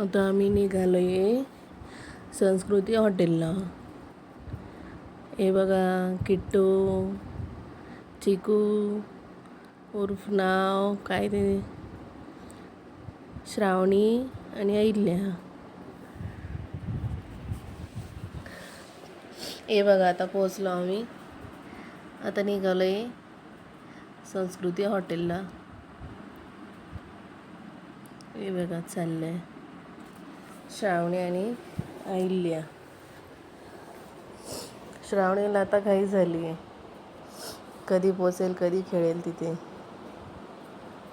आता आम्ही निघालो आहे संस्कृती हॉटेलला. हे बघा, किट्टू, चिकू उर्फ नाव काय ते, श्रावणी आणि अहिल्या. हे बघा, आता पोचलो आम्ही. आता निघालो आहे संस्कृती हॉटेलला. हे बघा, चाललं आहे श्रावणी आणि अहिल्या. श्रावणीला आता घाई झाली आहे, कधी पोचेल कधी खेळेल तिथे.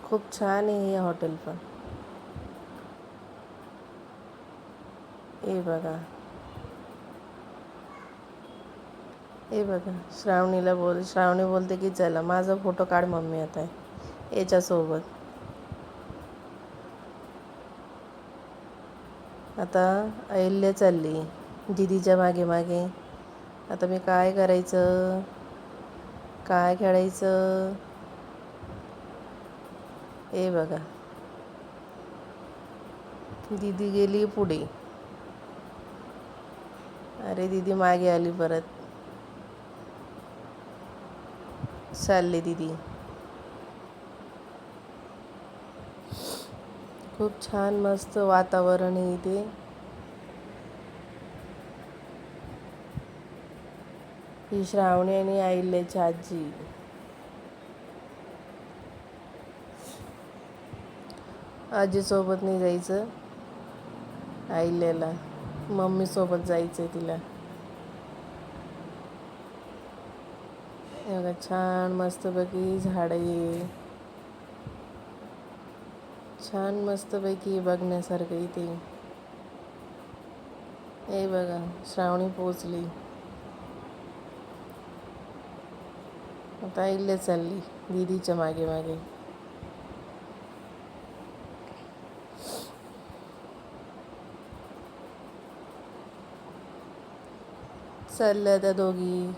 खूप छान आहे हे हॉटेल पण. हे बघा, हे बघा, श्रावणी बोलते की चला माझा फोटो काढ मम्मी आता याच्यासोबत. आता अहिल्या चालली दीदीच्या मागे मागे. आता मी काय करायचं, काय खेळायचं. हे बघा, दीदी गेली पुढे. अरे दीदी मागे आली परत. चालली दीदी. खूप छान मस्त वातावरण आहे इथे. ही श्रावणी आणि अहिल्याची आजी. आजीसोबत नाही जायचं अहिल्याला, मम्मीसोबत जायचं आहे तिला. बघा, छान मस्तपैकी झाड आहे, छान मस्तपैकी बघण्यासारखं इथे. हे बघा, श्रावणी पोचली. आता अहिल्या चालली दीदीच्या मागे मागे. चालल्या त्या दोघी.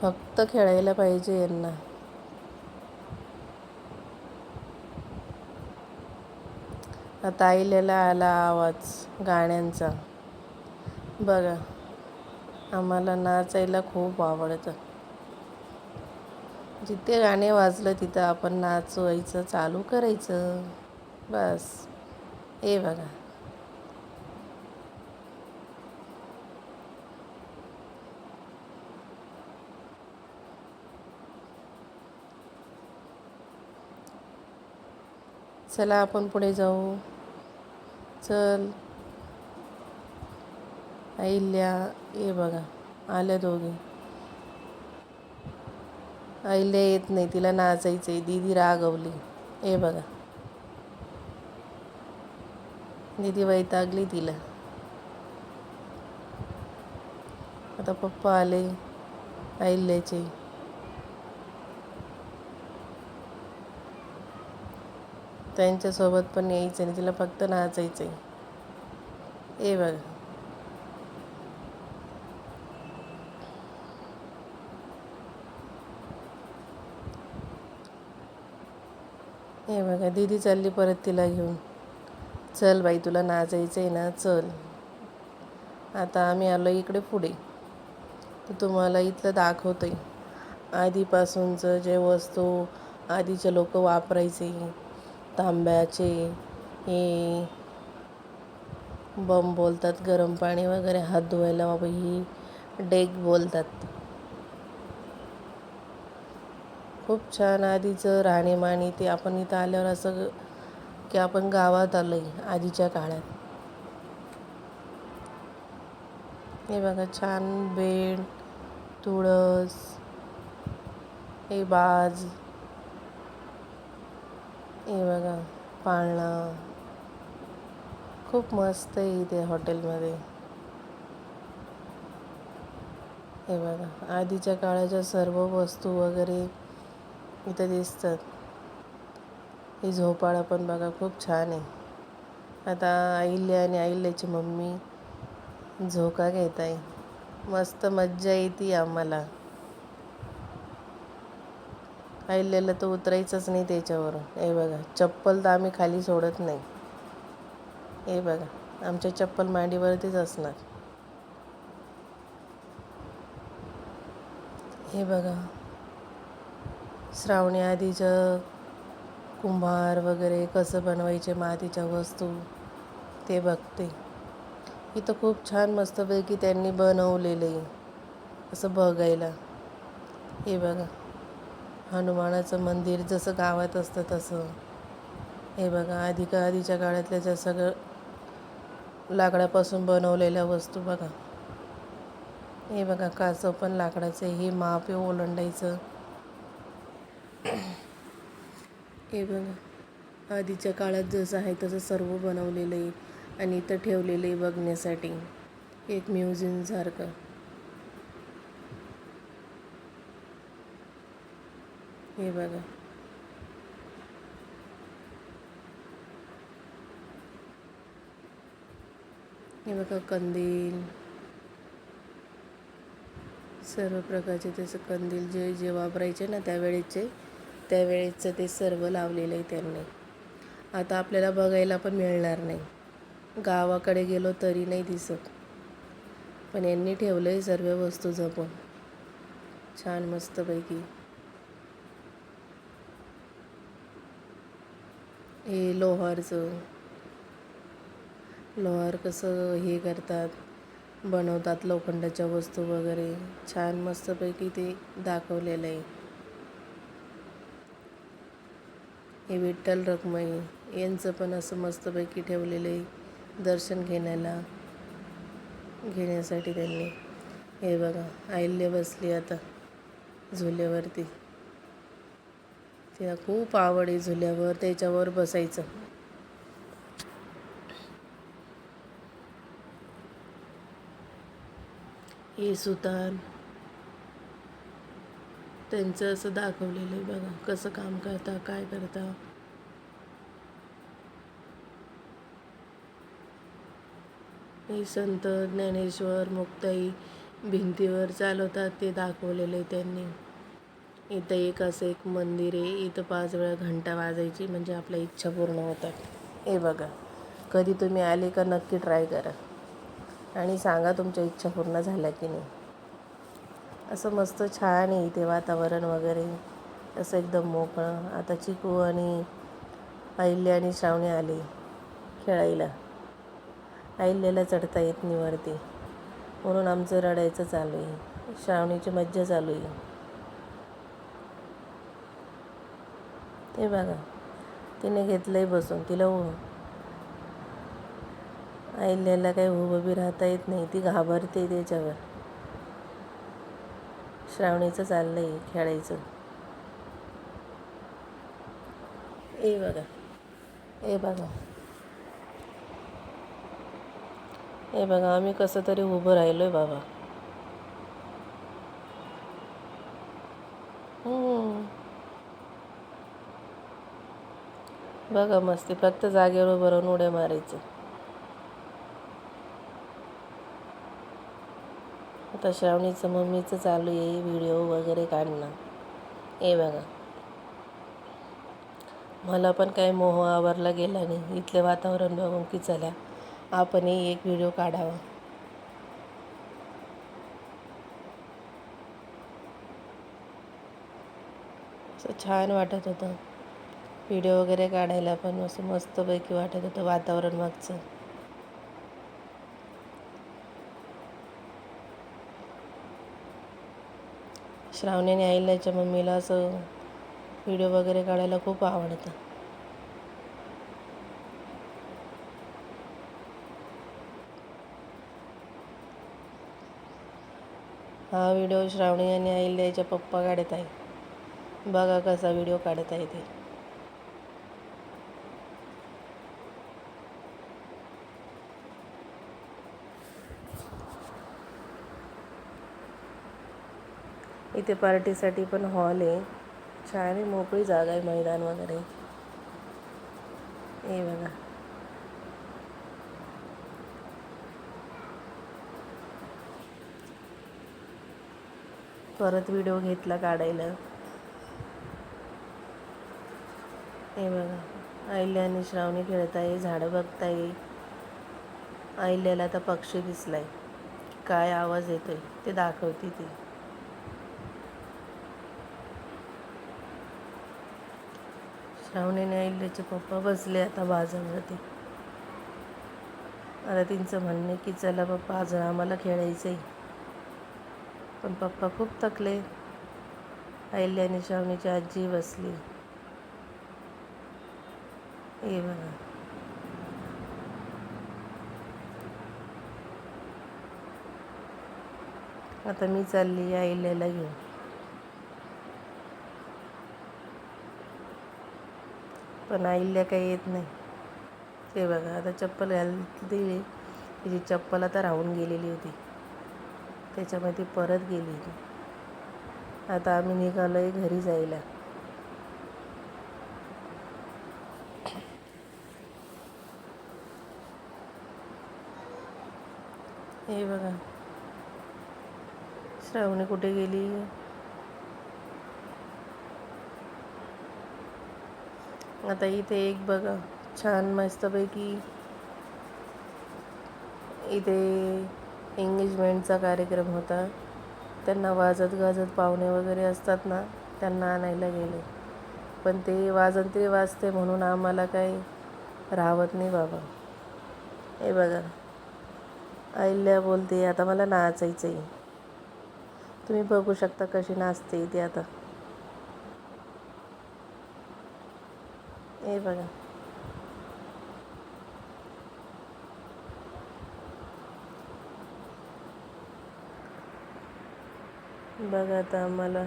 फक्त खेळायला पाहिजे यांना. आता अहिल्याला आला आवाज गाण्यांचा. बघा, आम्हाला नाचायला खूप आवडतं. जिथे गाणे वाजलं तिथं आपण नाचायचं चालू करायचं बस. हे बघा, चला आपण पुढे जाऊ. चल अहिल्या. हे बघा, आल्या दोघी. अहिल्या येत नाही, तिला नाचायचंय. दीदी रागवली. हे बघा, दीदी वैतागली तिला. आता पप्पा आले अहिल्याचे. त्यांच्यासोबत पण यायचं नाही, तिला फक्त नाचायचंय. हे बघा, हे बघा, दीदी चालली परत तिला घेऊन. चल बाई, तुला नाचायचं आहे ना, चल. आता आम्ही आलो इकडे पुढे, तर तुम्हाला इथलं दाखवतोय आधीपासूनचं जे वस्तू आधीचे लोक वापरायचे. तांब्याचे हे बंब बोलतात, गरम पाणी वगैरे हात धुवायला बाबा ही डेक बोलतात. खूप छान आधीचं राहणीमान ते. आपण इथं आल्यावर असं की आपण गावात आलो आहे आधीच्या काळात. हे बघा, छान बेड, तुळस, हे बाज, हे बघा पाळणा. खूप मस्त आहे इथे हॉटेलमध्ये. हे बघा, आधीच्या काळाच्या सर्व वस्तू वगैरे इथं दिसतात. ही झोपाळा पण बघा, खूप छान आहे. आता अहिल्या आणि अहिल्याची मम्मी झोका घेत आहे. मस्त मज्जा येते आम्हाला. अहिल्याला तर उतरायचंच नाही त्याच्यावरून. हे बघा, चप्पल तर आम्ही खाली सोडत नाही. हे बघा, आमच्या चप्पल मांडीवरतीच असणार. हे बघा, श्रावणी आधीचं कुंभार वगैरे कसं बनवायचे मातीच्या वस्तू ते बघते. इथं खूप छान मस्तपैकी त्यांनी बनवलेलं आहे असं बघायला. हे बघा, हनुमानाचं मंदिर जसं गावात असतं तसं. हे बघा, आधीच्या काळातल्या ज्या सगळं लाकडापासून बनवलेल्या वस्तू बघा. हे बघा, कासव पण लाकडाचं आहे. हे माप आहे ओलांडायचं. हे बघा, आधीच्या काळात जसं आहे तसं सर्व बनवलेलं आहे आणि इथं ठेवलेलं आहे बघण्यासाठी एक म्युझियमसारखं. हे बघा, हे बघा, कंदील, सर्व प्रकारचे त्याचं कंदील जे जे वापरायचे ना त्यावेळेचं ते सर्व लावलेलं आहे त्यांनी. आता आपल्याला बघायला पण मिळणार नाही. गावाकडे गेलो तरी नाही दिसत, पण यांनी ठेवलं आहे सर्व वस्तू जपून छान मस्तपैकी. हे लोहार कसं हे करतात, बनवतात लोखंडाच्या वस्तू वगैरे छान मस्तपैकी ते दाखवलेलं आहे. हे विठ्ठल रखुमाई यांचं पण असं मस्तपैकी ठेवलेलं आहे दर्शन घेण्यासाठी त्यांनी. हे बघा, अहिल्या बसली आता झुल्यावरती. तिला खूप आवड आहे झुल्यावर, त्याच्यावर बसायचं. हे सुतार त्यांचं असं दाखवलेलं आहे बघा, कसं काम करता काय करता. हे संत ज्ञानेश्वर मुक्ताई भिंतीवर चालवतात ते दाखवलेलं आहे त्यांनी. इथं एक असं एक मंदिर आहे, इथं 5 वेळा घंटा वाजायची म्हणजे आपल्या इच्छा पूर्ण होतात. हे बघा, कधी तुम्ही आले का नक्की ट्राय करा आणि सांगा तुमच्या इच्छा पूर्ण झाल्या की नाही. असं मस्त छान आहे इथे वातावरण वगैरे असं एकदम मोकळं. आता चिकू आणि अहिल्या आणि श्रावणी आली खेळायला. अहिल्याला चढता येत नाही वरती म्हणून आमचं रडायचं चालू आहे, श्रावणीची मज्जा चालू आहे. ते बघा, तिने घेतलंय बसून. तिला अहिल्याला काही उभं बी राहता येत नाही, ती घाबरते त्याच्यावर. श्रावणीचं चाललं आहे खेळायचं. हे बघा, हे बघा, हे बघा, आम्ही कसं तरी उभं राहिलो आहे बाबा. बघा मस्ती, फक्त जागेवर उभं राहून उड्या मारायचं. आता श्रावणीचं मम्मीचं चालू आहे व्हिडिओ वगैरे काढणं. हे बघा, मला पण काही मोह आवरला गेला नाही इथलं वातावरण बघून की चला आपणही एक व्हिडिओ काढावा. असं छान वाटत होतं व्हिडिओ वगैरे काढायला, पण असं मस्तपैकी वाटत होतं वातावरण मागचं. श्रावणी आणि अहिल्याच्या मम्मीला असं व्हिडिओ वगैरे काढायला खूप आवडतं. हा व्हिडिओ श्रावणी आणि अहिल्याच्या पप्पा काढत आहे. बघा कसा व्हिडिओ काढत आहे ते. इथे पार्टीसाठी पण हॉल आहे, छान आहे, मोकळी जागा आहे, मैदान वगैरे. हे बघा, परत व्हिडिओ घेतला काढायला. हे बघा, अहिल्या आणि श्रावणी खेळत आहे, झाडं बघताय. अहिल्याला आता पक्षी दिसलाय, काय आवाज येतोय ते दाखवते ती. श्रावणी आणि अहिल्याचे पप्पा बसले आता बाजारावरती. आता त्यांचं म्हणणं की चला पप्पा अजून आम्हाला खेळायचं आहे. पण पप्पा खूप थकले. अहिल्या आणि श्रावणीची आजी बसली. हे बघा, आता मी चालली अहिल्याला घेऊन. पण अहिल्या काही येत नाही. ते बघा, आता चप्पल घालते. तिची चप्पल आता राहून गेलेली होती, त्याच्यामुळे ती परत गेली. आता आम्ही निघालो आहे घरी जायला. हे बघा, श्रावणी कुठे गेली? आता इथे एक बघा, छान मस्तपैकी इथे एंगेजमेंटचा कार्यक्रम होता. त्यांना वाजत गाजत पाहुणे वगैरे असतात ना, त्यांना आणायला गेले. पण ते वाजंत्री वाजते म्हणून आम्हाला काही राहत नाही बाबा. हे बघा, अहिल्या बोलते आता मला नाचायचं आहे. तुम्ही बघू शकता कशी नाचते ती आता. हे बघा, बघा आता आम्हाला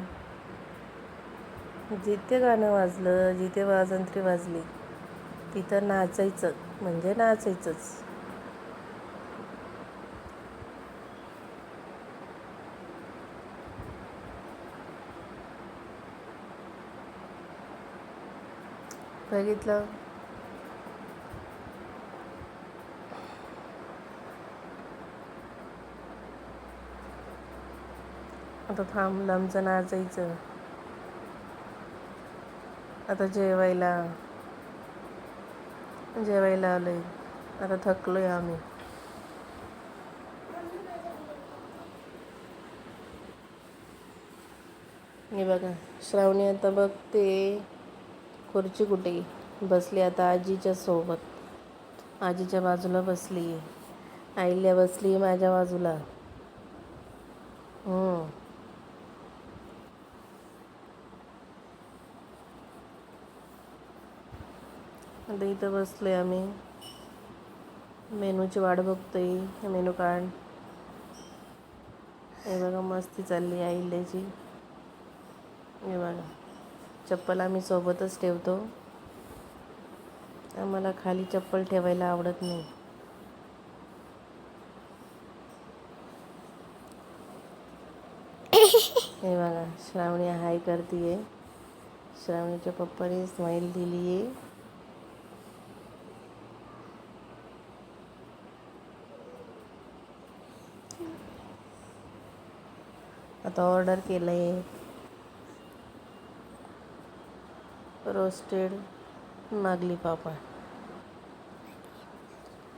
जिथे गाणं वाजलं, जिथे वाजंत्री वाजली, तिथं नाचायचं म्हणजे नाचायचंच. बघितलं, आता थांबलं आमचं नाचायचं. आता जेवायला आलोय. आता थकलोय आम्ही. हे बघा, श्रावणी आता बघते खुर्ची कुठे बसली. आता आजीच्या सोबत, आजीच्या बाजूला बसली. अहिल्या बसली माझ्या बाजूला. आता इथं बसलोय आम्ही, मेनूची वाट बघतोय. मेनू कार्ड हे बघा, मस्ती चालली अहिल्याची. हे बघा, चप्पल आम्ही सोबतच ठेवतो. आम्हाला खाली चप्पल ठेवायला आवडत नाही. हे बघा, श्रावणी हाय करतीये. श्रावणीच्या पप्पाने स्माईल दिली आहे. आता ऑर्डर केलं आहे रोस्टेड नागली पापड.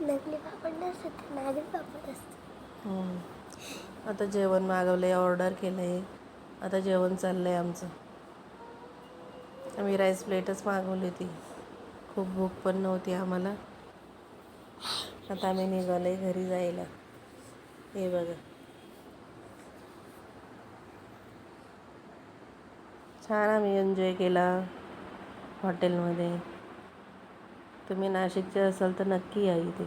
नागली पापड नसतं, नागली पापड असतं. आता जेवण मागवलं आहे, ऑर्डर केलं आहे. आता जेवण चाललं आहे आमचं. आम्ही राईस प्लेटच मागवली होती, खूप भूक पण नव्हती आम्हाला. आता आम्ही निघालो आहे घरी जायला. हे बघा, छान आम्ही एन्जॉय केला हॉटेलमध्ये. तुम्ही नाशिकचे असाल तर नक्की या इथे.